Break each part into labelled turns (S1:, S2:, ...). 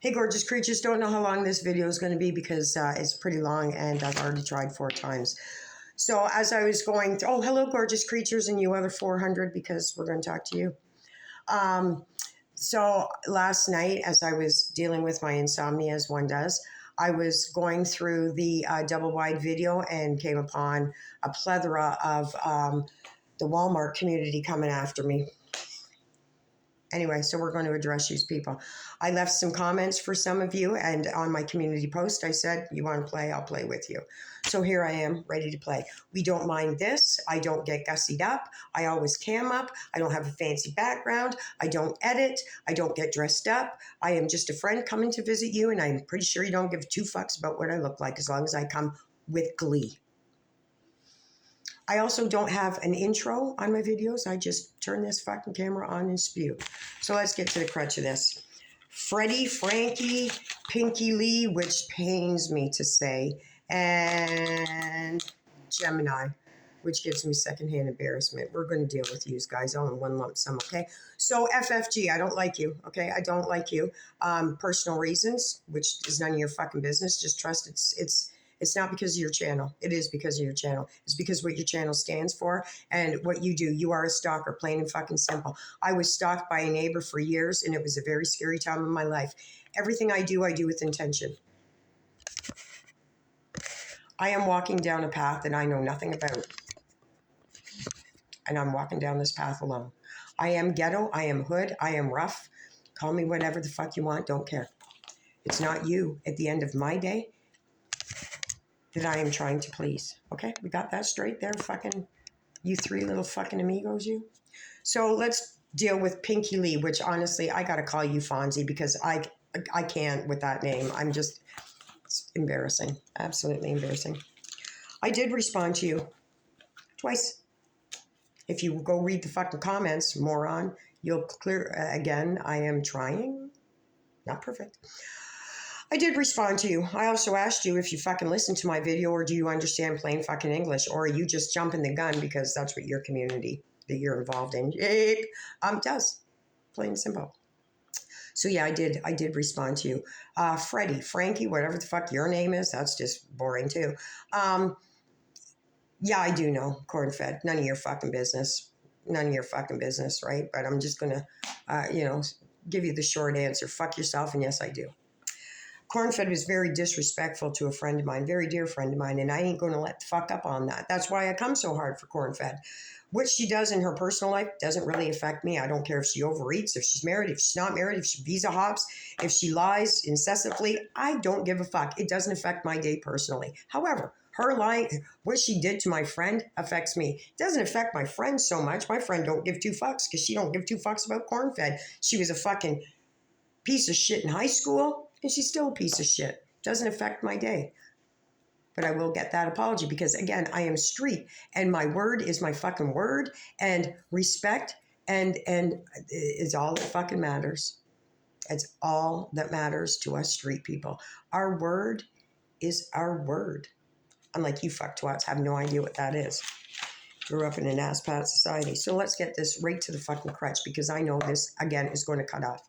S1: Hey, gorgeous creatures. Don't know how long this video is going to be because it's pretty long and I've already tried 4 times. So as I was going through, oh, hello, gorgeous creatures, and you other 400 because we're going to talk to you. So last night, as I was dealing with my insomnia, as one does, I was going through the double wide video and came upon a plethora of the Walmart community coming after me. Anyway, so we're going to address these people. I left some comments for some of you, and on my community post, I said, you want to play? I'll play with you. So here I am, ready to play. We don't mind this. I don't get gussied up. I always cam up. I don't have a fancy background. I don't edit. I don't get dressed up. I am just a friend coming to visit you, and I'm pretty sure you don't give 2 fucks about what I look like as long as I come with glee. I also don't have an intro on my videos. I just turn this fucking camera on and spew. So let's get to the crutch of this. Freddie, Frankie, Pinky Lee, which pains me to say, and Gemini, which gives me secondhand embarrassment. We're going to deal with you guys all in one lump sum, okay? So FFG, I don't like you, okay? I don't like you. Personal reasons, which is none of your fucking business. Just trust it's not because of your channel. It is because of your channel. It's because what your channel stands for and what you do. You are a stalker, plain and fucking simple. I was stalked by a neighbor for years, and it was a very scary time in my life. Everything I do with intention. I am walking down a path that I know nothing about. And I'm walking down this path alone. I am ghetto. I am hood. I am rough. Call me whatever the fuck you want. Don't care. It's not you at the end of my day that I am trying to please. Okay? We got that straight there, fucking, you 3 little fucking amigos, you. So let's deal with Pinky Lee, which honestly, I got to call you Fonzie because I can't with that name. I'm just, it's embarrassing. Absolutely embarrassing. I did respond to you twice. If you go read the fucking comments, moron, you'll clear, again, I am trying. Not perfect. I did respond to you. I also asked you if you fucking listened to my video or do you understand plain fucking English, or are you just jumping the gun because that's what your community that you're involved in does. Plain and simple. So yeah, I did respond to you. Freddie, Frankie, whatever the fuck your name is, that's just boring too. Yeah, I do know, corn-fed. None of your fucking business. None of your fucking business, right? But I'm just going to, give you the short answer. Fuck yourself, and yes, I do. Cornfed was very disrespectful to a friend of mine, very dear friend of mine, and I ain't going to let the fuck up on that. That's why I come so hard for Cornfed. What she does in her personal life doesn't really affect me. I don't care if she overeats, if she's married, if she's not married, if she visa hops, if she lies incessantly. I don't give a fuck. It doesn't affect my day personally. However, her lying, what she did to my friend affects me. It doesn't affect my friend so much. My friend don't give 2 fucks because she don't give 2 fucks about Cornfed. She was a fucking piece of shit in high school. And she's still a piece of shit. Doesn't affect my day. But I will get that apology because, again, I am street. And my word is my fucking word. And respect and is all that fucking matters. It's all that matters to us street people. Our word is our word. Unlike you fuck twats have no idea what that is. Grew up in an ass-pat society. So let's get this right to the fucking crutch because I know this, again, is going to cut off.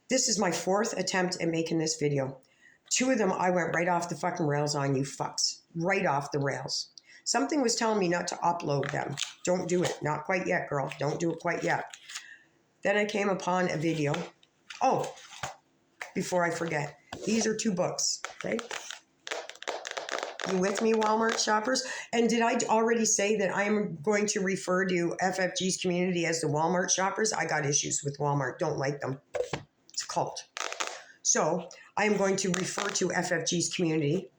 S1: This is my 4th attempt at making this video. 2 of them, I went right off the fucking rails on you fucks. Right off the rails. Something was telling me not to upload them. Don't do it. Not quite yet, girl. Don't do it quite yet. Then I came upon a video. Oh, before I forget. These are 2 books, okay? You with me, Walmart shoppers? And did I already say that I am going to refer to FFG's community as the Walmart shoppers? I got issues with Walmart. Don't like them. It's a cult. So I am going to refer to FFG's community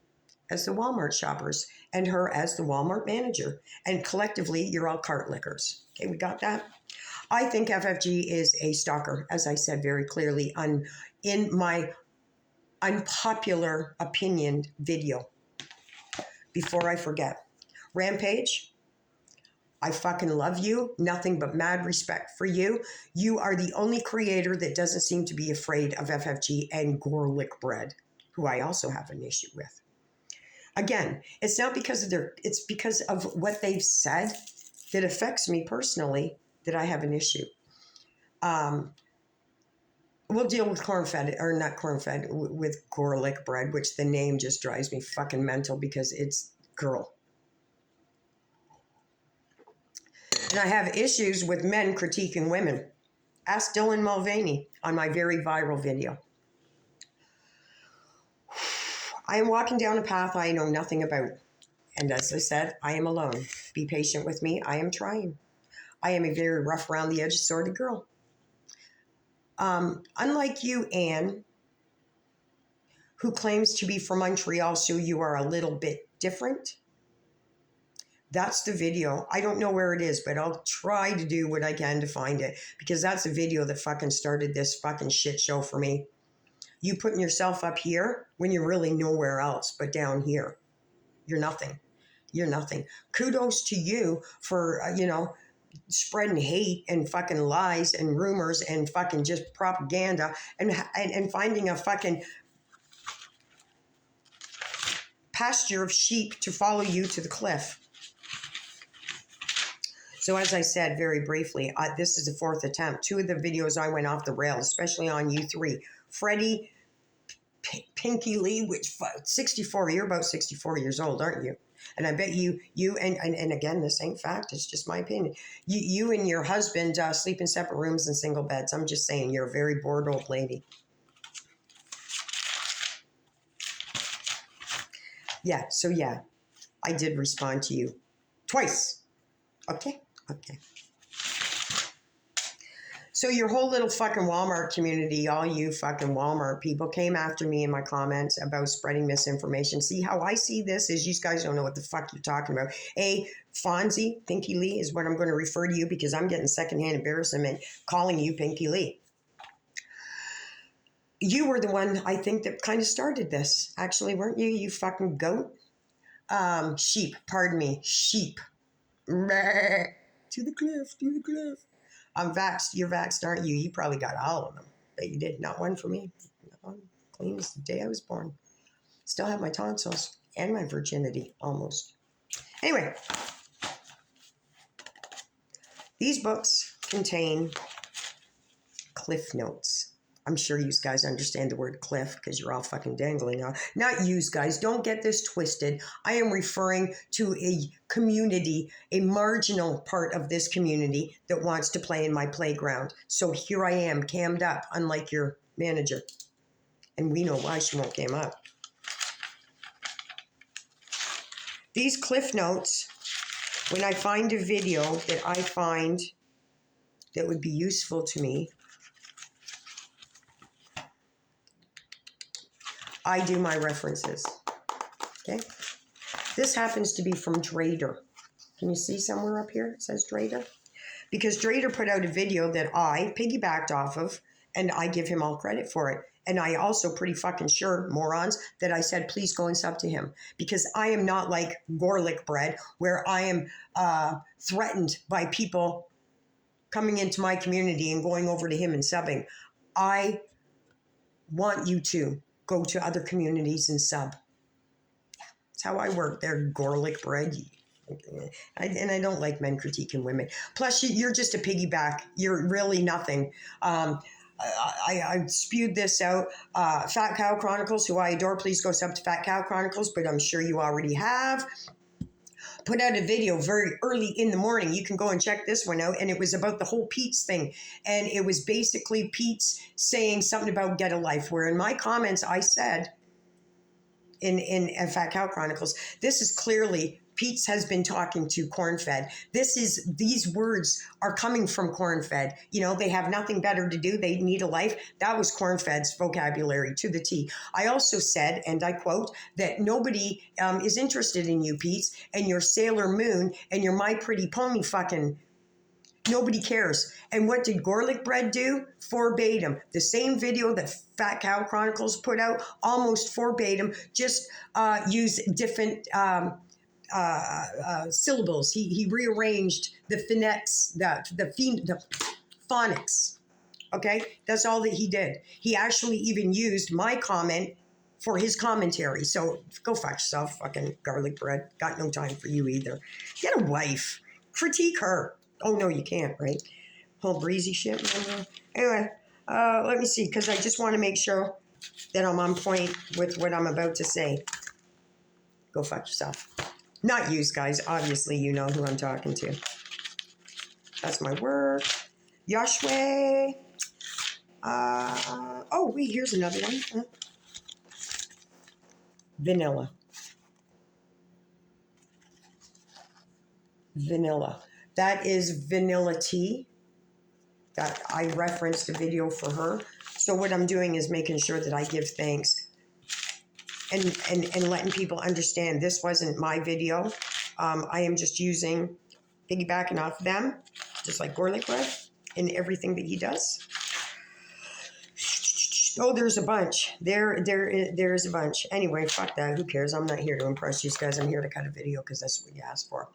S1: as the Walmart shoppers and her as the Walmart manager. And collectively, you're all cart lickers. Okay, we got that? I think FFG is a stalker, as I said very clearly in my unpopular opinion video. Before I forget. Rampage. I fucking love you. Nothing but mad respect for you. You are the only creator that doesn't seem to be afraid of FFG and Gorlick Bread, who I also have an issue with. Again, it's not because of it's because of what they've said that affects me personally that I have an issue. We'll deal with corn-fed, or not corn-fed, with garlic bread, which the name just drives me fucking mental because it's girl. And I have issues with men critiquing women. Ask Dylan Mulvaney on my very viral video. I am walking down a path I know nothing about. And as I said, I am alone. Be patient with me. I am trying. I am a very rough around the edge sort of girl. Unlike you, Anne, who claims to be from Montreal, so you are a little bit different. That's the video. I don't know where it is, but I'll try to do what I can to find it, because that's a video that fucking started this fucking shit show for me. You putting yourself up here when you're really nowhere else but down here. You're nothing. You're nothing. Kudos to you for, spreading hate and fucking lies and rumors and fucking just propaganda and finding a fucking pasture of sheep to follow you to the cliff. So as I said very briefly, this is the fourth attempt. 2 of the videos I went off the rails, especially on you 3. Freddie, Pinky Lee, which 64, you're about 64 years old, aren't you? And I bet you and again, this ain't fact, it's just my opinion. You and your husband sleep in separate rooms and single beds. I'm just saying, you're a very bored old lady. Yeah, so yeah, I did respond to you twice. Okay. So your whole little fucking Walmart community, all you fucking Walmart people came after me in my comments about spreading misinformation. See, how I see this is you guys don't know what the fuck you're talking about. Fonzie, Pinky Lee is what I'm going to refer to you, because I'm getting secondhand embarrassment calling you Pinky Lee. You were the one, I think, that kind of started this. Actually, weren't you, you fucking goat? Sheep, pardon me, sheep. To the cliff. I'm vaxxed. You're vaxxed, aren't you? You probably got all of them. But you did. Not one for me. Not one. Clean as the day I was born. Still have my tonsils and my virginity, almost. Anyway, these books contain cliff notes. I'm sure you guys understand the word cliff because you're all fucking dangling on. Not you guys. Don't get this twisted. I am referring to a community, a marginal part of this community that wants to play in my playground. So here I am, cammed up, unlike your manager. And we know why she won't cam up. These cliff notes, when I find a video that I find that would be useful to me, I do my references, okay? This happens to be from Drader. Can you see somewhere up here it says Drader? Because Drader put out a video that I piggybacked off of, and I give him all credit for it. And I also pretty fucking sure, morons, that I said, please go and sub to him. Because I am not like garlic bread, where I am threatened by people coming into my community and going over to him and subbing. I want you to go to other communities and sub. That's how I work. They're garlic bread. And I don't like men critiquing women. Plus, you're just a piggyback. You're really nothing. I spewed this out. Fat Cow Chronicles, who I adore, please go sub to Fat Cow Chronicles, but I'm sure you already have. Put out a video very early in the morning. You can go and check this one out. And it was about the whole Pete's thing. And it was basically Pete's saying something about get a life, where in my comments I said in Fat Cow Chronicles, this is clearly Pete's has been talking to Corn-Fed. These words are coming from Corn-Fed. You know, they have nothing better to do. They need a life. That was Corn-Fed's vocabulary to the T. I also said, and I quote, that nobody is interested in you, Pete's, and your Sailor Moon and your My Pretty Pony fucking, nobody cares. And what did Garlic Bread do? Verbatim. The same video that Fat Cow Chronicles put out, almost verbatim, just use different syllables. He rearranged the phonetics, the phonics. Okay, that's all that he did. He actually even used my comment for his commentary. So go fuck yourself, fucking garlic bread. Got no time for you either. Get a wife. Critique her. Oh no, you can't, right? Whole breezy shit. Anyway, Let me see, because I just want to make sure that I'm on point with what I'm about to say. Go fuck yourself. Not you guys. Obviously, you know who I'm talking to. That's my work. Yashwe. Oh, wait, here's another one. Vanilla. Vanilla. That is vanilla tea. That I referenced a video for her. So what I'm doing is making sure that I give thanks and letting people understand this wasn't my video. I am just piggybacking off them, just like Gorlick Bread and everything that he does. Oh, there's a bunch. There is a bunch. Anyway, fuck that. Who cares? I'm not here to impress you guys. I'm here to cut a video because that's what you asked for.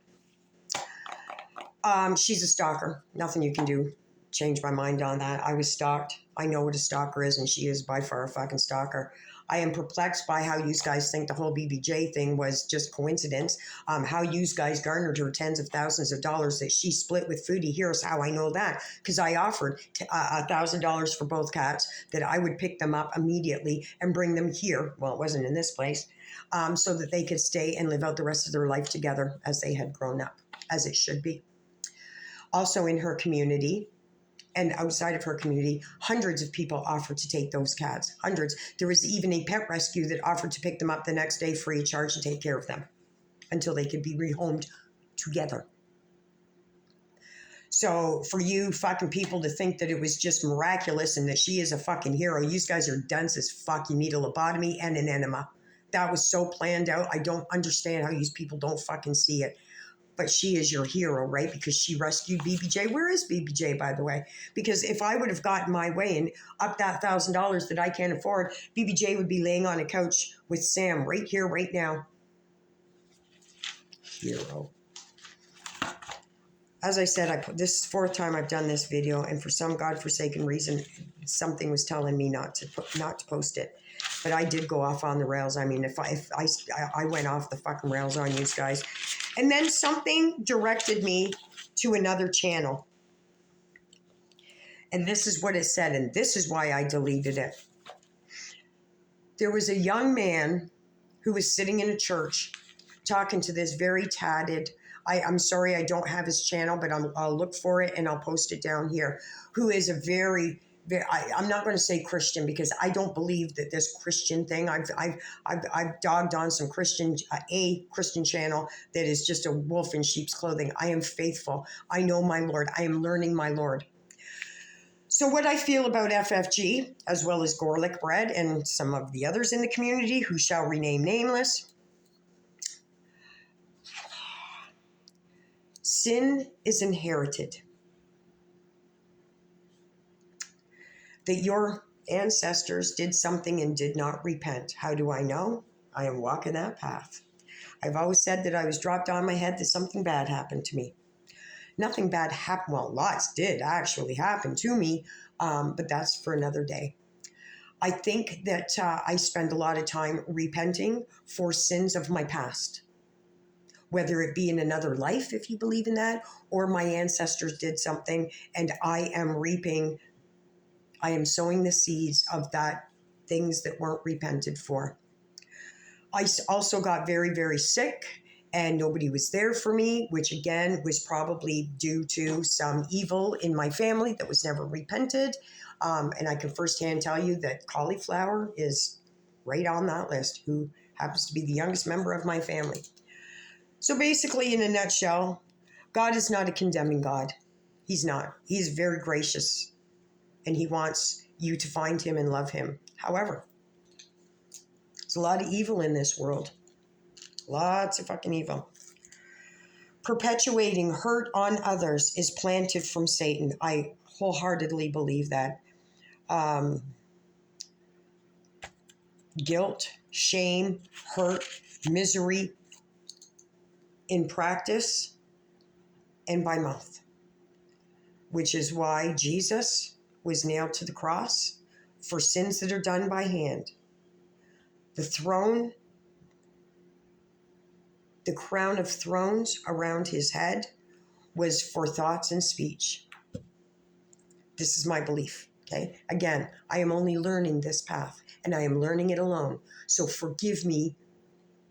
S1: She's a stalker. Nothing you can do. Change my mind on that. I was stalked. I know what a stalker is, and she is by far a fucking stalker. I am perplexed by how you guys think the whole BBJ thing was just coincidence. How you guys garnered her tens of thousands of dollars that she split with Foodie. Here's how I know that. Because I offered $1,000 for both cats, that I would pick them up immediately and bring them here. Well, it wasn't in this place. So that they could stay and live out the rest of their life together as they had grown up, as it should be. Also in her community, and outside of her community, hundreds of people offered to take those cats. Hundreds. There was even a pet rescue that offered to pick them up the next day free of charge and take care of them until they could be rehomed together. So for you fucking people to think that it was just miraculous and that she is a fucking hero, you guys are dense as fuck. You need a lobotomy and an enema. That was so planned out. I don't understand how you people don't fucking see it. But she is your hero, right? Because she rescued BBJ. Where is BBJ, by the way? Because if I would have gotten my way and up that $1,000 that I can't afford, BBJ would be laying on a couch with Sam right here, right now. Hero. As I said, this is the fourth time I've done this video, and for some godforsaken reason, something was telling me not to post it. But I did go off on the rails. I mean, if I went off the fucking rails on you guys. And then something directed me to another channel. And this is what it said, and this is why I deleted it. There was a young man who was sitting in a church talking to this very tatted, I'm sorry I don't have his channel, but I'll look for it and I'll post it down here, who is a very, I'm not going to say Christian because I don't believe that this Christian thing. I've dogged on some Christian, a Christian channel that is just a wolf in sheep's clothing. I am faithful. I know my Lord. I am learning my Lord. So what I feel about FFG, as well as Gorlick Bread and some of the others in the community who shall rename nameless, sin is inherited. That your ancestors did something and did not repent. How do I know? I am walking that path. I've always said that I was dropped on my head that something bad happened to me. Nothing bad happened. Well, lots did actually happen to me, but that's for another day. I think that I spend a lot of time repenting for sins of my past, whether it be in another life, if you believe in that, or my ancestors did something and I am sowing the seeds of that things that weren't repented for. I also got very, very sick and nobody was there for me, which again was probably due to some evil in my family that was never repented. And I can firsthand tell you that cauliflower is right on that list, who happens to be the youngest member of my family. So basically, in a nutshell, God is not a condemning God. He's not. He's very gracious. And he wants you to find him and love him. However, there's a lot of evil in this world. Lots of fucking evil. Perpetuating hurt on others is planted from Satan. I wholeheartedly believe that. Guilt, shame, hurt, misery in practice and by mouth. Which is why Jesus was nailed to the cross for sins that are done by hand. The throne, the crown of thrones around his head was for thoughts and speech. This is my belief, Okay. Again, I am only learning this path and I am learning it alone. So forgive me,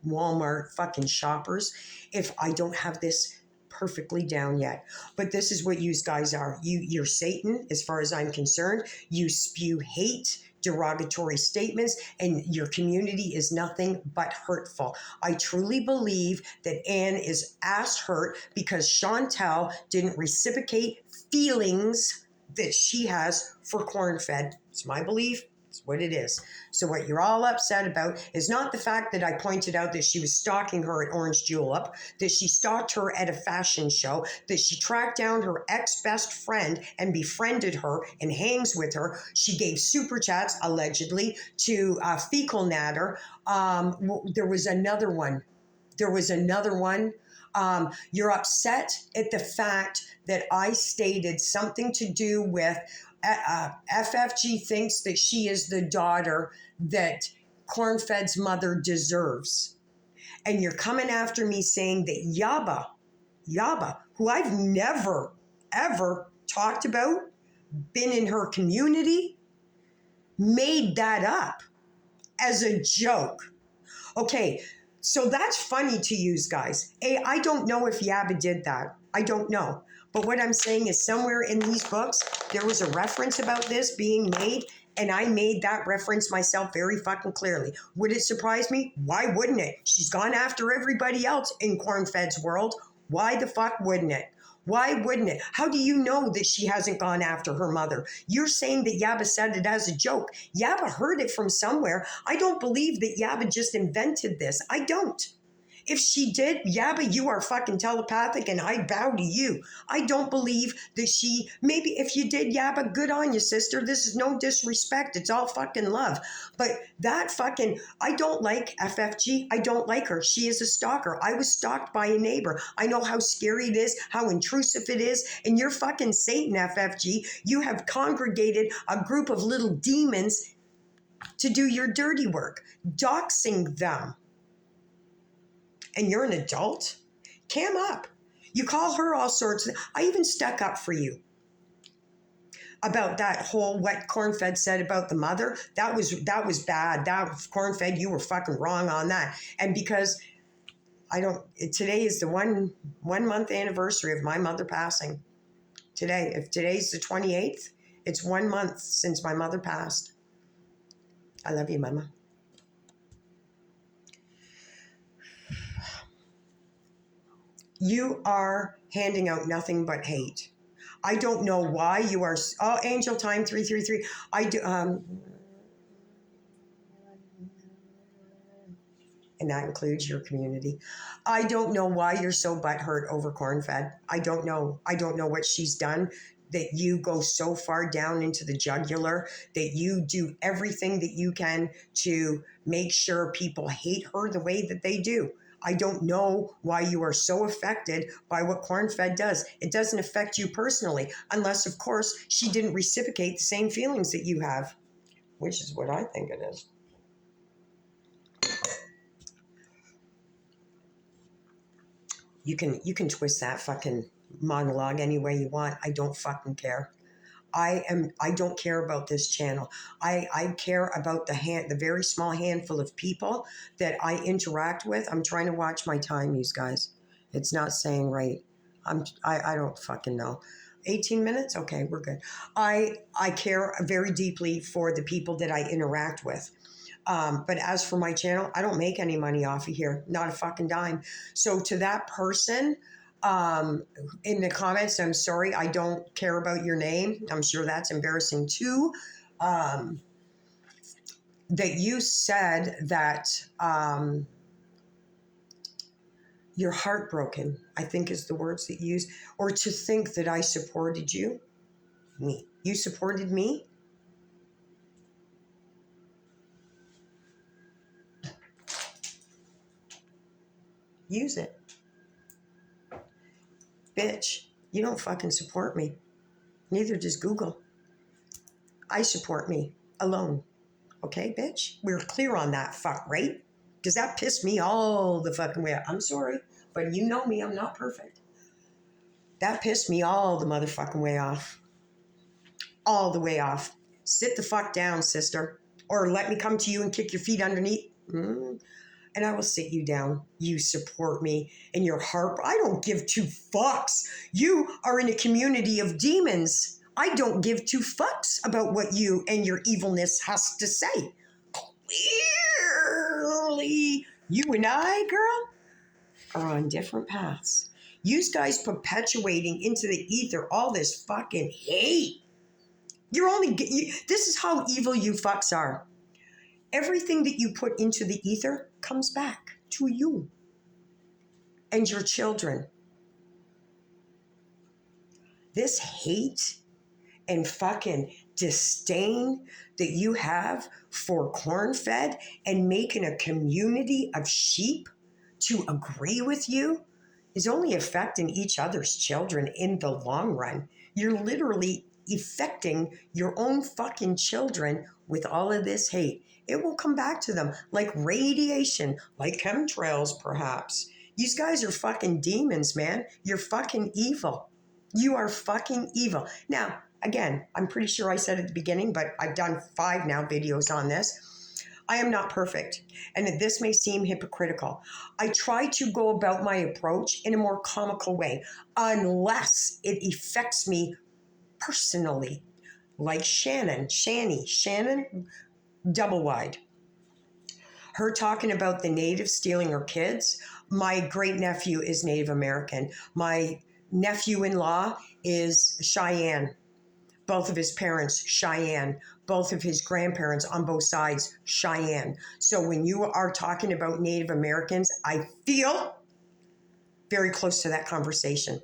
S1: Walmart fucking shoppers, if I don't have this perfectly down yet. But this is what you guys are. You're Satan, as far as I'm concerned. You spew hate, derogatory statements, and your community is nothing but hurtful. I truly believe that Anne is ass hurt because Chantel didn't reciprocate feelings that she has for corn-fed. It's my belief. It's what it is. So what you're all upset about is not the fact that I pointed out that she was stalking her at Orange Julep, that she stalked her at a fashion show, that she tracked down her ex-best friend and befriended her and hangs with her. She gave super chats, allegedly, to Fecal Natter. There was another one. You're upset at the fact that I stated something to do with FFG thinks that she is the daughter that Cornfed's mother deserves. And you're coming after me saying that Yaba, who I've never, ever talked about, been in her community, made that up as a joke. Okay, so that's funny to use, guys. I don't know if Yaba did that. I don't know. But what I'm saying is somewhere in these books, there was a reference about this being made, and I made that reference myself very fucking clearly. Would it surprise me? Why wouldn't it? She's gone after everybody else in Cornfed's world. Why the fuck wouldn't it? Why wouldn't it? How do you know that she hasn't gone after her mother? You're saying that Yaba said it as a joke. Yaba heard it from somewhere. I don't believe that Yaba just invented this. I don't. If she did, Yaba, you are fucking telepathic and I bow to you. I don't believe that she, maybe if you did, Yaba, good on you, sister. This is no disrespect. It's all fucking love. But that fucking, I don't like FFG. I don't like her. She is a stalker. I was stalked by a neighbor. I know how scary it is, how intrusive it is. And you're fucking Satan, FFG. You have congregated a group of little demons to do your dirty work, doxing them. And you're an adult? Cam up. You call her all sorts. I even stuck up for you about that whole what Cornfed said about the mother. That was bad. That was Cornfed. You were fucking wrong on that. And because today is the one month anniversary of my mother passing. Today, if today's the 28th, it's 1 month since my mother passed. I love you, Mama. You are handing out nothing but hate. I don't know why you are. Oh, Angel Time 333. I do. And that includes your community. I don't know why you're so butthurt over Cornfed. I don't know. I don't know what she's done that you go so far down into the jugular, that you do everything that you can to make sure people hate her the way that they do. I don't know why you are so affected by what Cornfed does. It doesn't affect you personally, unless, of course, she didn't reciprocate the same feelings that you have, which is what I think it is. You can twist that fucking monologue any way you want. I don't fucking care. I don't care about this channel. I care about the very small handful of people that I interact with. I'm trying to watch my time, you guys. It's not saying right. I don't fucking know. 18 minutes? Okay, we're good. I care very deeply for the people that I interact with. But as for my channel, I don't make any money off of here. Not a fucking dime. So to that person, in the comments, I'm sorry, I don't care about your name. I'm sure that's embarrassing too. That you said that you're heartbroken, I think is the words that you used, or to think that I supported you. Me. You supported me? Use it. Bitch, you don't fucking support me. Neither does Google. I support me alone. Okay, bitch? We're clear on that, fuck, right? Because that pissed me all the fucking way. I'm sorry, but you know me, I'm not perfect. That pissed me all the motherfucking way off. All the way off. Sit the fuck down, sister. Or let me come to you and kick your feet underneath. And I will sit you down. You support me in your heart. I don't give two fucks. You are in a community of demons. I don't give two fucks about what you and your evilness has to say. Clearly, you and I, girl, are on different paths. You guys perpetuating into the ether all this fucking hate. This is how evil you fucks are. Everything that you put into the ether comes back to you and your children. This hate and fucking disdain that you have for corn-fed and making a community of sheep to agree with you is only affecting each other's children in the long run. You're literally affecting your own fucking children with all of this hate. It will come back to them like radiation, like chemtrails perhaps. These guys are fucking demons, man. You're fucking evil. You are fucking evil. Now, again, I'm pretty sure I said at the beginning, but I've done 5 now videos on this. I am not perfect, and this may seem hypocritical. I try to go about my approach in a more comical way, unless it affects me personally. Like Shannon, double wide. Her talking about the natives stealing her kids. My great nephew is Native American. My nephew-in-law is Cheyenne. Both of his parents, Cheyenne. Both of his grandparents on both sides, Cheyenne. So when you are talking about Native Americans, I feel very close to that conversation.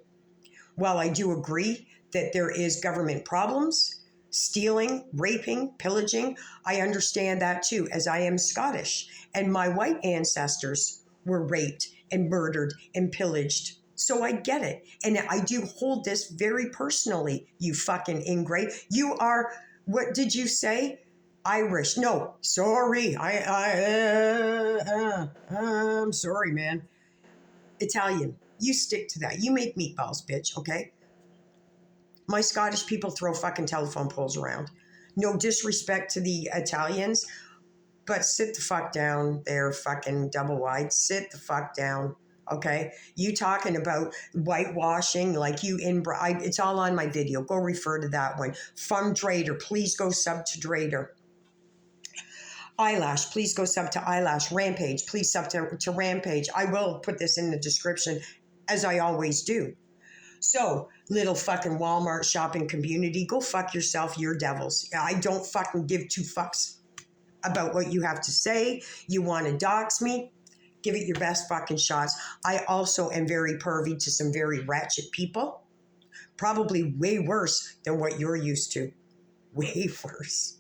S1: While I do agree that there is government problems, stealing, raping, pillaging, I understand that too, as I am Scottish. And my white ancestors were raped and murdered and pillaged. So I get it. And I do hold this very personally, you fucking ingrate. You are, what did you say? Irish. No, sorry. I'm sorry, man. Italian. You stick to that. You make meatballs, bitch, okay? My Scottish people throw fucking telephone poles around. No disrespect to the Italians, but sit the fuck down there, fucking double wide. Sit the fuck down. Okay, you talking about whitewashing like you it's all on my video. Go refer to that one. From Drader, please go sub to Drader. Eyelash, please go sub to Eyelash. Rampage, please sub to Rampage. I will put this in the description as I always do. So, little fucking Walmart shopping community, go fuck yourself, you're devils. I don't fucking give two fucks about what you have to say. You want to dox me? Give it your best fucking shots. I also am very pervy to some very ratchet people. Probably way worse than what you're used to. Way worse.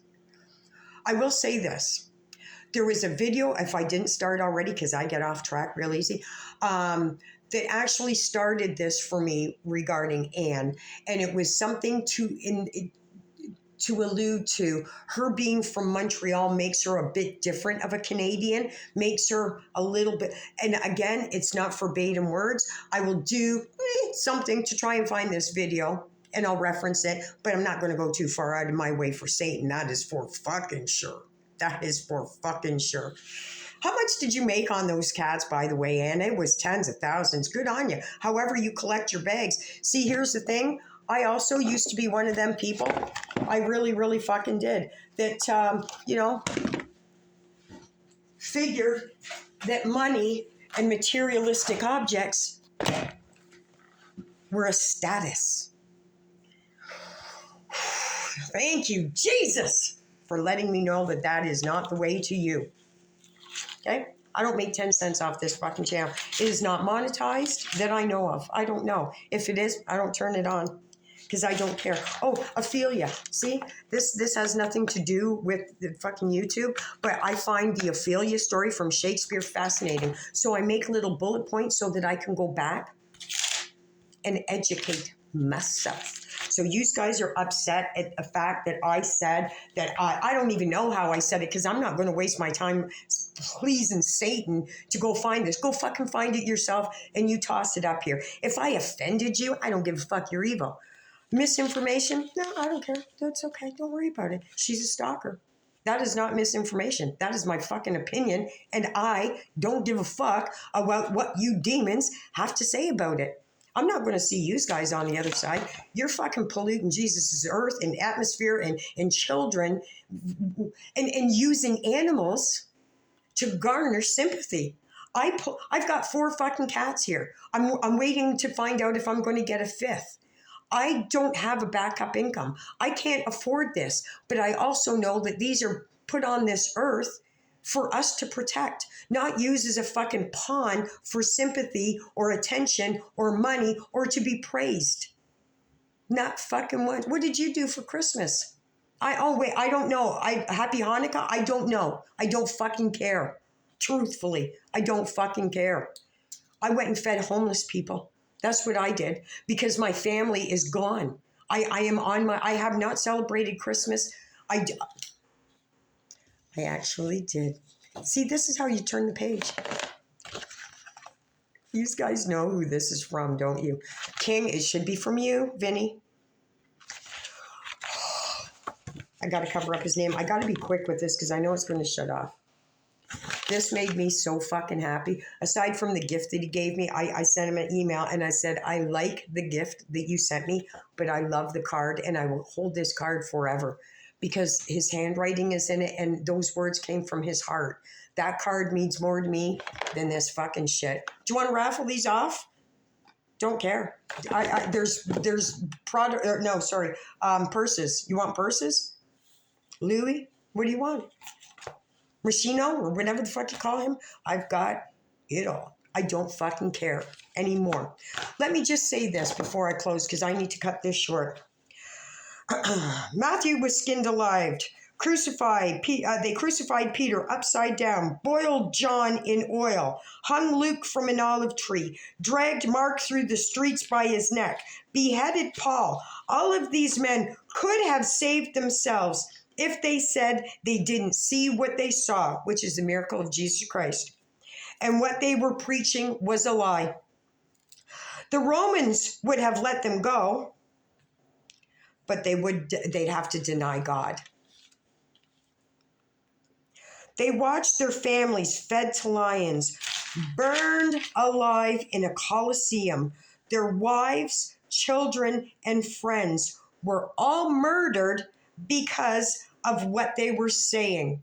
S1: I will say this. There was a video, if I didn't start already, because I get off track real easy, that actually started this for me regarding Anne. And it was something to allude to her being from Montreal makes her a bit different of a Canadian, makes her a little bit, and again, it's not verbatim words. I will do something to try and find this video and I'll reference it, but I'm not going to go too far out of my way for Satan. That is for fucking sure. That is for fucking sure. How much did you make on those cats, by the way, Anne? It was tens of thousands. Good on you. However you collect your bags. See, here's the thing. I also used to be one of them people. I really, really fucking did. That, figured that money and materialistic objects were a status. Thank you, Jesus, for letting me know that that is not the way to you. Okay? I don't make 10 cents off this fucking channel. It is not monetized that I know of. I don't know. If it is, I don't turn it on. Because I don't care. Oh, Ophelia. See, this has nothing to do with the fucking YouTube, but I find the Ophelia story from Shakespeare fascinating. So I make little bullet points so that I can go back and educate myself. So you guys are upset at the fact that I said that I don't even know how I said it because I'm not going to waste my time pleasing Satan to go find this. Go fucking find it yourself and you toss it up here. If I offended you, I don't give a fuck. You're evil. Misinformation? No, I don't care. That's okay. Don't worry about it. She's a stalker. That is not misinformation. That is my fucking opinion. And I don't give a fuck about what you demons have to say about it. I'm not going to see you guys on the other side. You're fucking polluting Jesus' earth and atmosphere and children and using animals to garner sympathy. I've got 4 fucking cats here. I'm waiting to find out if I'm going to get a 5th. I don't have a backup income. I can't afford this, but I also know that these are put on this earth for us to protect, not use as a fucking pawn for sympathy or attention or money or to be praised. Not fucking what. What did you do for Christmas? I don't know. Happy Hanukkah? I don't know. I don't fucking care. Truthfully, I don't fucking care. I went and fed homeless people. That's what I did because my family is gone. I have not celebrated Christmas. I actually did. See, this is how you turn the page. You guys know who this is from, don't you? King, it should be from you, Vinny. I got to cover up his name. I got to be quick with this because I know it's going to shut off. This made me so fucking happy. Aside from the gift that he gave me, I sent him an email and I said, I like the gift that you sent me, but I love the card and I will hold this card forever because his handwriting is in it and those words came from his heart. That card means more to me than this fucking shit. Do you want to raffle these off? Don't care. There's product. No, sorry. Purses. You want purses? Louis? What do you want? Rashino, or whatever the fuck you call him, I've got it all. I don't fucking care anymore. Let me just say this before I close because I need to cut this short. Matthew was skinned alive, crucified. They crucified Peter upside down, boiled John in oil, hung Luke from an olive tree, dragged Mark through the streets by his neck, beheaded Paul. All of these men could have saved themselves if they said they didn't see what they saw, which is the miracle of Jesus Christ, and what they were preaching was a lie. The Romans would have let them go, but they'd have to deny God. They watched their families fed to lions, burned alive in a coliseum. Their wives, children, and friends were all murdered because of what they were saying.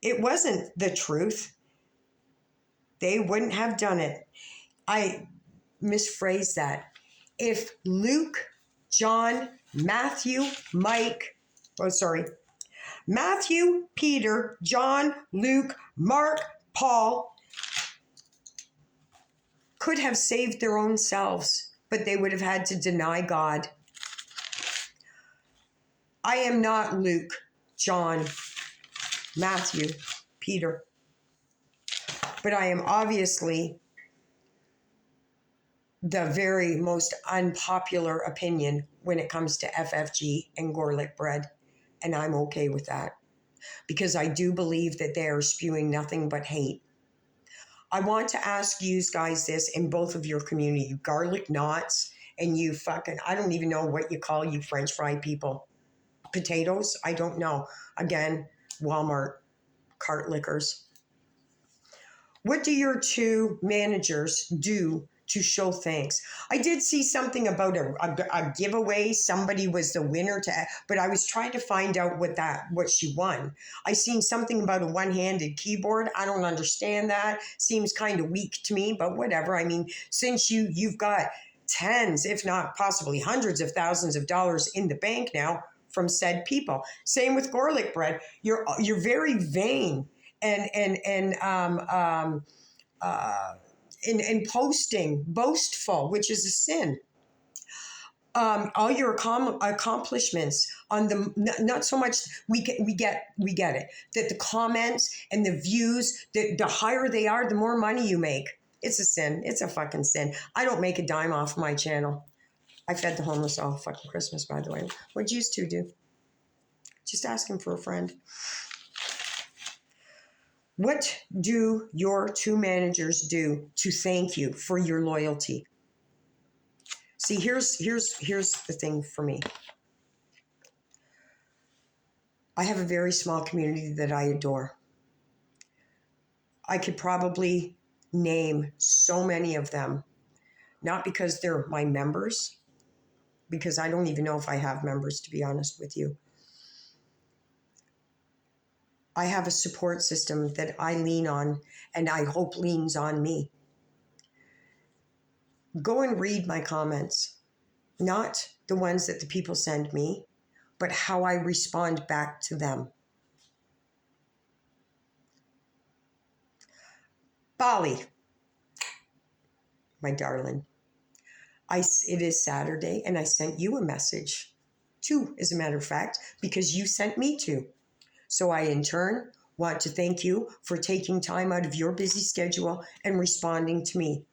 S1: It wasn't the truth. They wouldn't have done it. I misphrased that. If Luke, John, Matthew, Peter, John, Luke, Mark, Paul could have saved their own selves, but they would have had to deny God. I am not Luke, John, Matthew, Peter, but I am obviously the very most unpopular opinion when it comes to FFG and garlic bread, and I'm okay with that because I do believe that they are spewing nothing but hate. I want to ask you guys this in both of your community, you garlic knots and you fucking, I don't even know what you call you French fry people. Potatoes? I don't know. Again, Walmart cart lickers. What do your 2 managers do to show thanks? I did see something about a giveaway. Somebody was the winner but I was trying to find out what she won. I seen something about a one-handed keyboard. I don't understand that. Seems kind of weak to me, but whatever. I mean, since you've got tens, if not possibly hundreds of thousands of dollars in the bank now from said people. Same with garlic bread. You're very vain and posting, boastful, which is a sin. All your accomplishments on the not so much we get it that the comments and the views, the higher they are, the more money you make. It's a sin. It's a fucking sin. I don't make a dime off my channel. I fed the homeless all fucking Christmas, by the way. What'd you 2 do? Just asking for a friend. What do your 2 managers do to thank you for your loyalty? See, here's the thing for me. I have a very small community that I adore. I could probably name so many of them, not because they're my members, because I don't even know if I have members, to be honest with you. I have a support system that I lean on, and I hope leans on me. Go and read my comments, not the ones that the people send me, but how I respond back to them. Bali, my darling, it is Saturday, and I sent you a message, too, as a matter of fact, because you sent me to. So I, in turn, want to thank you for taking time out of your busy schedule and responding to me.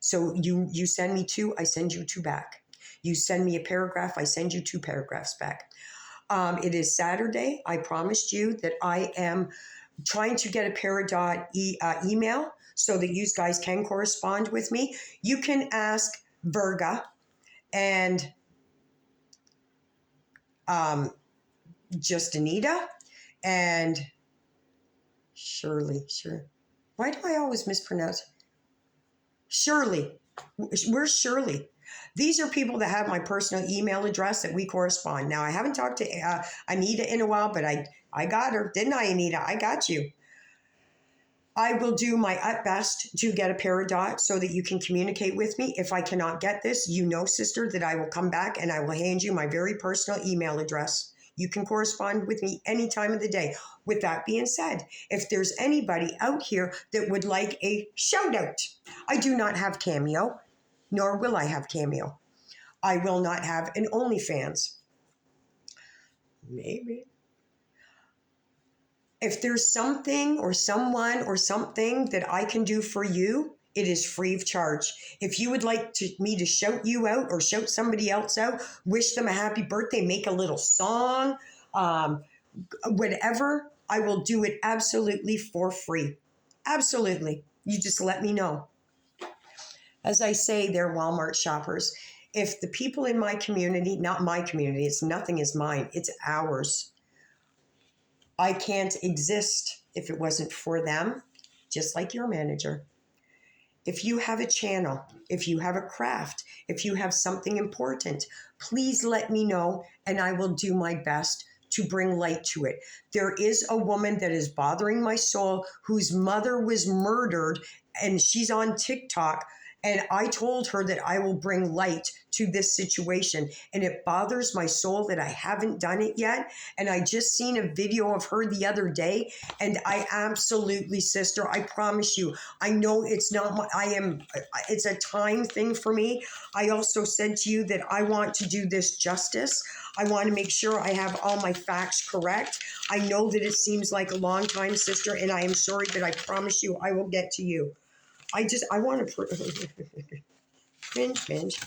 S1: So you send me 2, I send you 2 back. You send me a paragraph, I send you 2 paragraphs back. It is Saturday. I promised you that I am trying to get a Peridot email so that you guys can correspond with me. You can ask Virga and just Anita and Shirley. Sure. Why do I always mispronounce it? Shirley. Where's Shirley? These are people that have my personal email address that we correspond. Now, I haven't talked to Anita in a while, but I got her. Didn't I, Anita? I got you. I will do my utmost to get a Peridot so that you can communicate with me. If I cannot get this, you know, sister, that I will come back and I will hand you my very personal email address. You can correspond with me any time of the day. With that being said, if there's anybody out here that would like a shout out, I do not have Cameo, nor will I have Cameo. I will not have an OnlyFans. Maybe. If there's something or someone or something that I can do for you, it is free of charge. If you would like me to shout you out or shout somebody else out, wish them a happy birthday, make a little song, whatever, I will do it absolutely for free. Absolutely. You just let me know. As I say, they're Walmart shoppers. If the people in my community, not my community, nothing is mine, it's ours. I can't exist if it wasn't for them, just like your manager. If you have a channel, if you have a craft, if you have something important, please let me know and I will do my best to bring light to it. There is a woman that is bothering my soul whose mother was murdered and she's on TikTok. And I told her that I will bring light to this situation. And it bothers my soul that I haven't done it yet. And I just seen a video of her the other day. And I absolutely, sister, I promise you, I know it's not it's a time thing for me. I also said to you that I want to do this justice. I want to make sure I have all my facts correct. I know that it seems like a long time, sister, and I am sorry, but I promise you I will get to you. I want to cringe.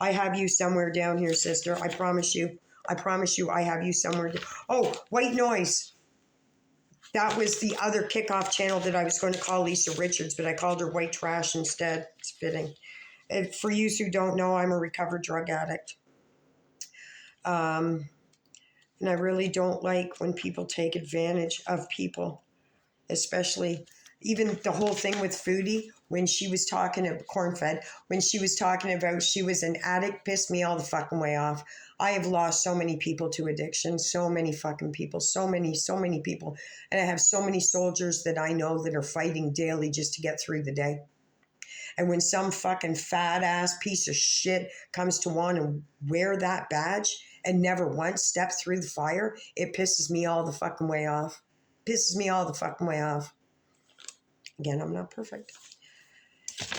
S1: I have you somewhere down here, sister. I promise you I have you somewhere. Oh, White Noise. That was the other kickoff channel that I was going to call Lisa Richards, but I called her White Trash instead. It's fitting. And for you who don't know, I'm a recovered drug addict. And I really don't like when people take advantage of people, especially even the whole thing with Foodie, when she was talking about Corn-Fed, when she was talking about she was an addict, pissed me all the fucking way off. I have lost so many people to addiction, so many fucking people, so many people. And I have so many soldiers that I know that are fighting daily just to get through the day. And when some fucking fat ass piece of shit comes to want to wear that badge and never once step through the fire, it pisses me all the fucking way off. Again, I'm not perfect.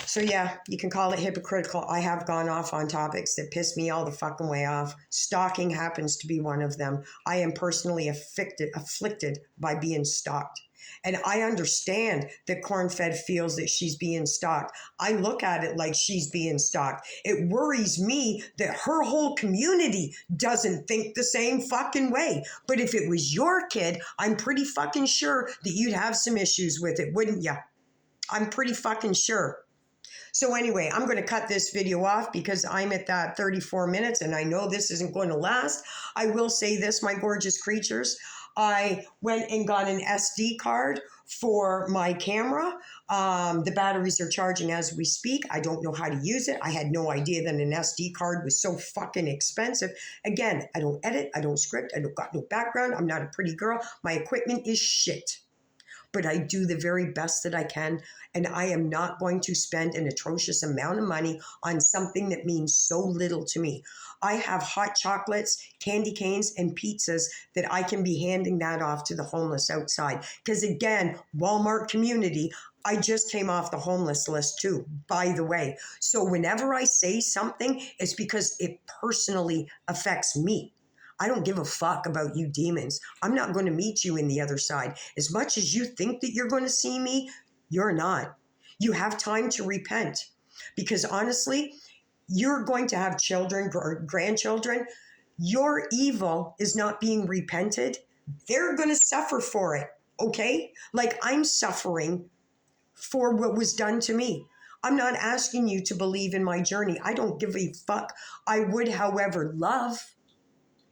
S1: So yeah, you can call it hypocritical. I have gone off on topics that piss me all the fucking way off. Stalking happens to be one of them. I am personally afflicted by being stalked. And I understand that Corn-Fed feels that she's being stalked. I look at it like she's being stalked. It worries me that her whole community doesn't think the same fucking way. But if it was your kid, I'm pretty fucking sure that you'd have some issues with it, wouldn't you? I'm pretty fucking sure. So anyway, I'm going to cut this video off because I'm at that 34 minutes and I know this isn't going to last. I will say this, my gorgeous creatures. I went and got an SD card for my camera. The batteries are charging as we speak. I don't know how to use it. I had no idea that an SD card was so fucking expensive. Again, I don't edit. I don't script. I don't got no background. I'm not a pretty girl. My equipment is shit. But I do the very best that I can. And I am not going to spend an atrocious amount of money on something that means so little to me. I have hot chocolates, candy canes, and pizzas that I can be handing that off to the homeless outside. Because again, Walmart community, I just came off the homeless list too, by the way. So whenever I say something, it's because it personally affects me. I don't give a fuck about you demons. I'm not going to meet you in the other side. As much as you think that you're going to see me, you're not. You have time to repent. Because honestly, you're going to have children or grandchildren. Your evil is not being repented. They're going to suffer for it, okay? Like I'm suffering for what was done to me. I'm not asking you to believe in my journey. I don't give a fuck. I would, however, love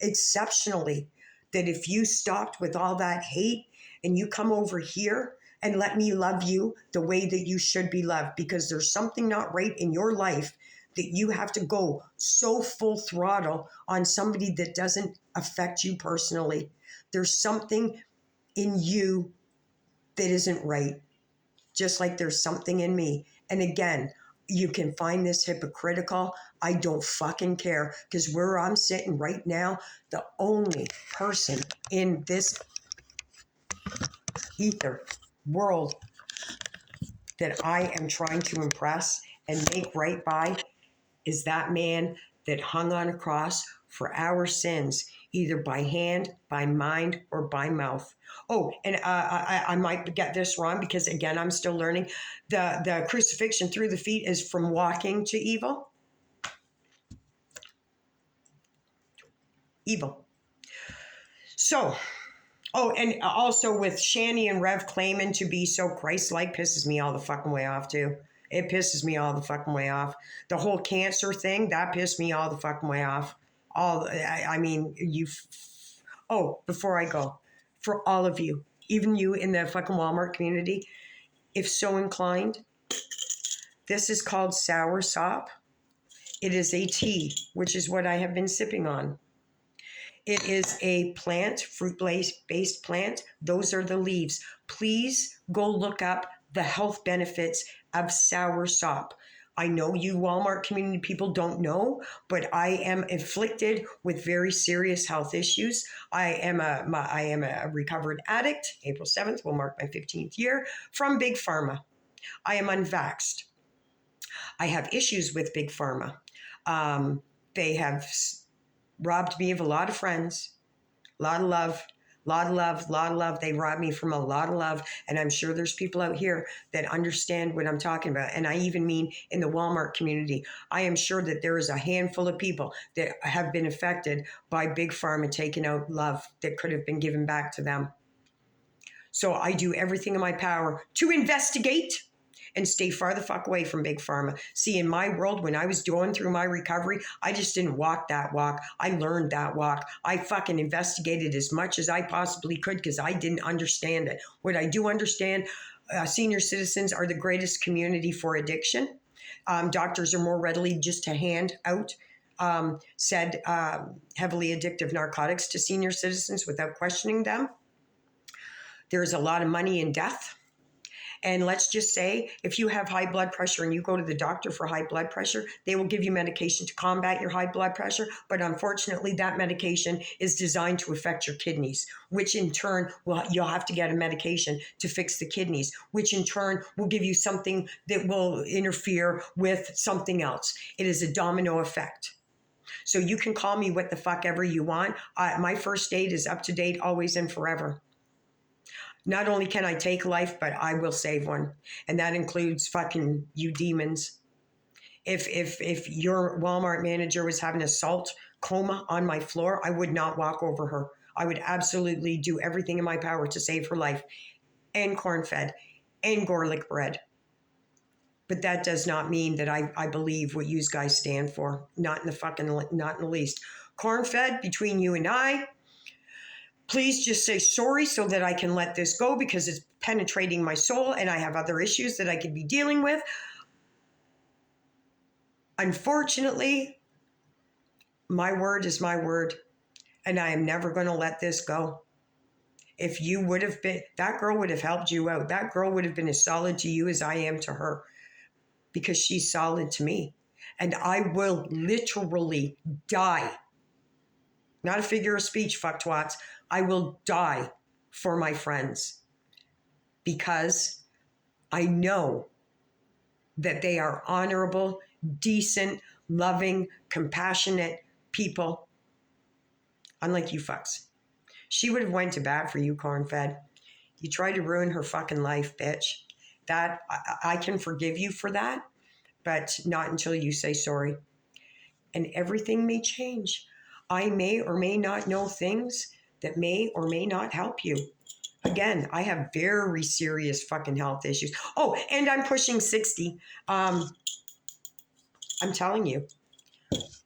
S1: exceptionally that if you stopped with all that hate and you come over here and let me love you the way that you should be loved, because there's something not right in your life that you have to go so full throttle on somebody that doesn't affect you personally. There's something in you that isn't right, just like there's something in me. And again, you can find this hypocritical. I don't fucking care, because where I'm sitting right now, the only person in this ether world that I am trying to impress and make right by is that man that hung on a cross for our sins, either by hand, by mind, or by mouth. Oh, and I might get this wrong because, again, I'm still learning. The crucifixion through the feet is from walking to evil. Evil. So, oh, and also with Shani and Rev claiming to be so Christ-like pisses me all the fucking way off, too. It pisses me all the fucking way off. The whole cancer thing, that pissed me all the fucking way off. I mean, oh, before I go, for all of you, even you in the fucking Walmart community, if so inclined, this is called sour sop. It is a tea, which is what I have been sipping on. It is a plant, fruit-based plant. Those are the leaves. Please go look up the health benefits of sour sop. I know you Walmart community people don't know, but I am afflicted with very serious health issues. I am a recovered addict. April 7th will mark my 15th year from Big Pharma. I am unvaxxed. I have issues with Big Pharma. They have robbed me of a lot of friends, a lot of love, lot of love, lot of love. They robbed me from a lot of love. And I'm sure there's people out here that understand what I'm talking about. And I even mean in the Walmart community. I am sure that there is a handful of people that have been affected by Big Pharma taking out love that could have been given back to them. So I do everything in my power to investigate and stay far the fuck away from Big Pharma. See, in my world, when I was going through my recovery, I just didn't walk that walk. I learned that walk. I fucking investigated as much as I possibly could because I didn't understand it. What I do understand, senior citizens are the greatest community for addiction. Doctors are more readily just to hand out said heavily addictive narcotics to senior citizens without questioning them. There's a lot of money in death. And let's just say if you have high blood pressure and you go to the doctor for high blood pressure, they will give you medication to combat your high blood pressure. But unfortunately, that medication is designed to affect your kidneys, which in turn you'll have to get a medication to fix the kidneys, which in turn will give you something that will interfere with something else. It is a domino effect. So you can call me what the fuck ever you want. My first aid is up to date, always and forever. Not only can I take life, but I will save one. And that includes fucking you demons. If your Walmart manager was having a salt coma on my floor, I would not walk over her. I would absolutely do everything in my power to save her life. And corn-fed. And garlic bread. But that does not mean that I believe what you guys stand for. Not in the least. Corn-fed, between you and I, please just say sorry so that I can let this go, because it's penetrating my soul and I have other issues that I could be dealing with. Unfortunately, my word is my word, and I am never going to let this go. If you would have been, that girl would have helped you out. That girl would have been as solid to you as I am to her, because she's solid to me. And I will literally die. Not a figure of speech, fucktwats. I will die for my friends, because I know that they are honorable, decent, loving, compassionate people, unlike you fucks. She would have went to bat for you, corn-fed. You tried to ruin her fucking life, bitch. That I can forgive you for that, but not until you say sorry. And everything may change. I may or may not know things that may or may not help you. Again, I have very serious fucking health issues. Oh, and I'm pushing 60. I'm telling you.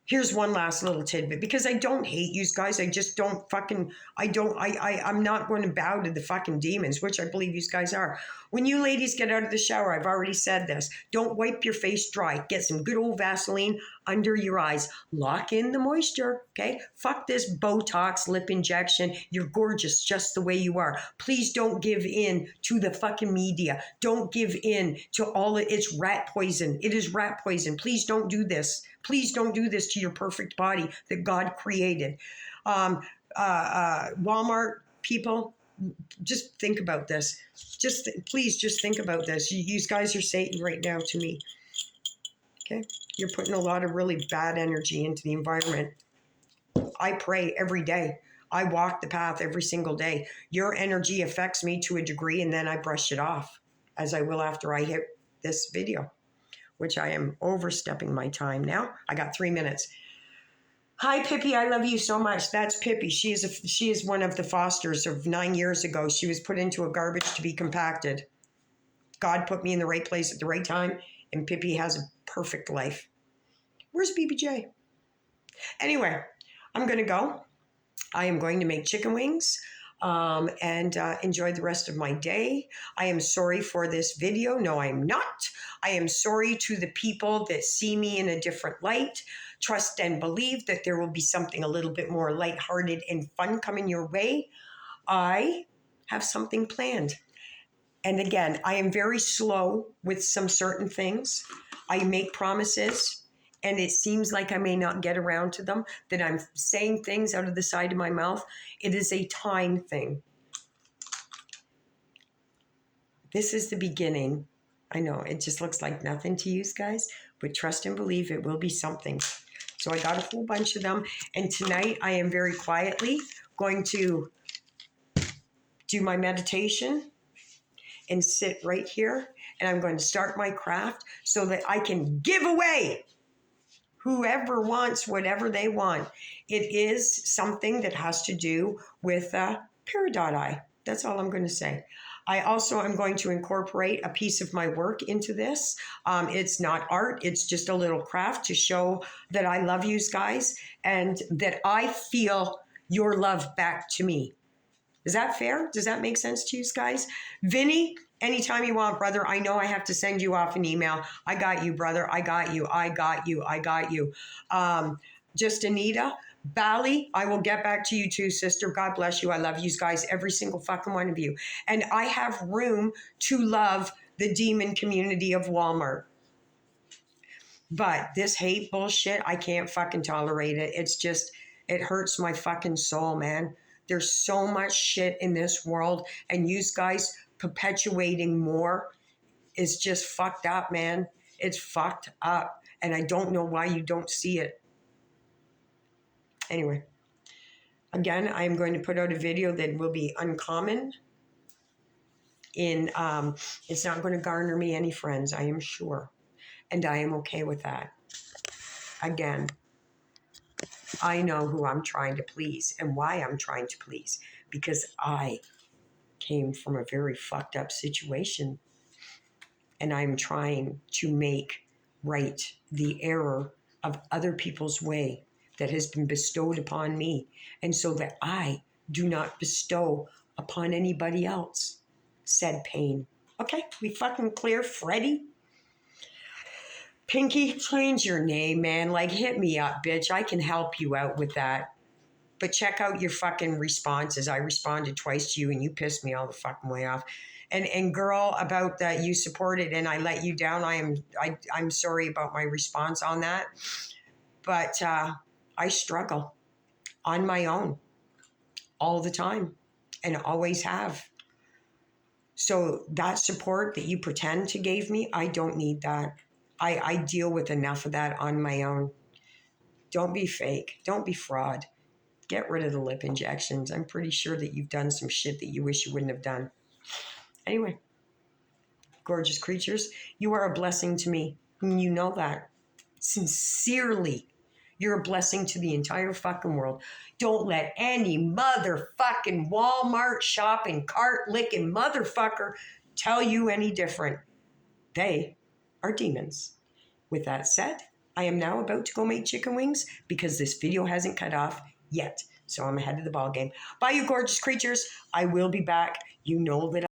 S1: Here's one last little tidbit, because I don't hate you guys. I just don't fucking, I'm not going to bow to the fucking demons, which I believe you guys are. When you ladies get out of the shower, I've already said this, don't wipe your face dry. Get some good old Vaseline under your eyes. Lock in the moisture, okay? Fuck this Botox lip injection. You're gorgeous just the way you are. Please don't give in to the fucking media. Don't give in to all of it's rat poison. It is rat poison. Please don't do this. Please don't do this to your perfect body that God created. Walmart people, just think about this. Please just think about this. You guys are Satan right now to me. Okay? You're putting a lot of really bad energy into the environment. I pray every day. I walk the path every single day. Your energy affects me to a degree, and then I brush it off, as I will after I hit this video, which I am overstepping my time now. I got 3 minutes. Hi, Pippi. I love you so much. That's Pippi. She is one of the fosters of 9 years ago. She was put into a garbage to be compacted. God put me in the right place at the right time, and Pippi has a perfect life. Where's BBJ? Anyway, I'm going to go. I am going to make chicken wings and enjoy the rest of my day. I am sorry for this video. No, I'm not. I am sorry to the people that see me in a different light. Trust and believe that there will be something a little bit more lighthearted and fun coming your way. I have something planned. And again, I am very slow with some certain things. I make promises, and it seems like I may not get around to them, that I'm saying things out of the side of my mouth. It is a time thing. This is the beginning. I know it just looks like nothing to you guys, but trust and believe it will be something. So I got a whole bunch of them. And tonight I am very quietly going to do my meditation and sit right here. And I'm going to start my craft so that I can give away whoever wants whatever they want. It is something that has to do with peridot eye. That's all I'm going to say. I also am going to incorporate a piece of my work into this. It's not art. It's just a little craft to show that I love you guys and that I feel your love back to me. Is that fair? Does that make sense to you guys? Vinny, anytime you want, brother. I know I have to send you off an email. I got you, brother. I got you. I got you. I got you. Just Anita. Bally, I will get back to you too, sister. God bless you. I love you guys, every single fucking one of you. And I have room to love the demon community of Walmart. But this hate bullshit, I can't fucking tolerate it. It's just, it hurts my fucking soul, man. There's so much shit in this world, and you guys perpetuating more is just fucked up, man. It's fucked up, and I don't know why you don't see it. Anyway, again, I'm going to put out a video that will be uncommon. It's not going to garner me any friends, I am sure, and I am okay with that. Again, I know who I'm trying to please and why I'm trying to please, because I came from a very fucked up situation. and I'm trying to make right the error of other people's way that has been bestowed upon me, and so that I do not bestow upon anybody else said pain. Okay, we fucking clear, Freddie? Pinky, change your name, man. Like, hit me up, bitch. I can help you out with that. But check out your fucking responses. I responded twice to you and you pissed me all the fucking way off. And girl, about that you supported and I let you down. I'm sorry about my response on that. But I struggle on my own all the time and always have. So that support that you pretend to give me, I don't need that. I deal with enough of that on my own. Don't be fake. Don't be fraud. Get rid of the lip injections. I'm pretty sure that you've done some shit that you wish you wouldn't have done. Anyway, gorgeous creatures, you are a blessing to me. And you know that. Sincerely. You're a blessing to the entire fucking world. Don't let any motherfucking Walmart shopping cart licking motherfucker tell you any different. They are demons. With that said, I am now about to go make chicken wings because this video hasn't cut off yet. So I'm ahead of the ball game. Bye, you gorgeous creatures. I will be back. You know that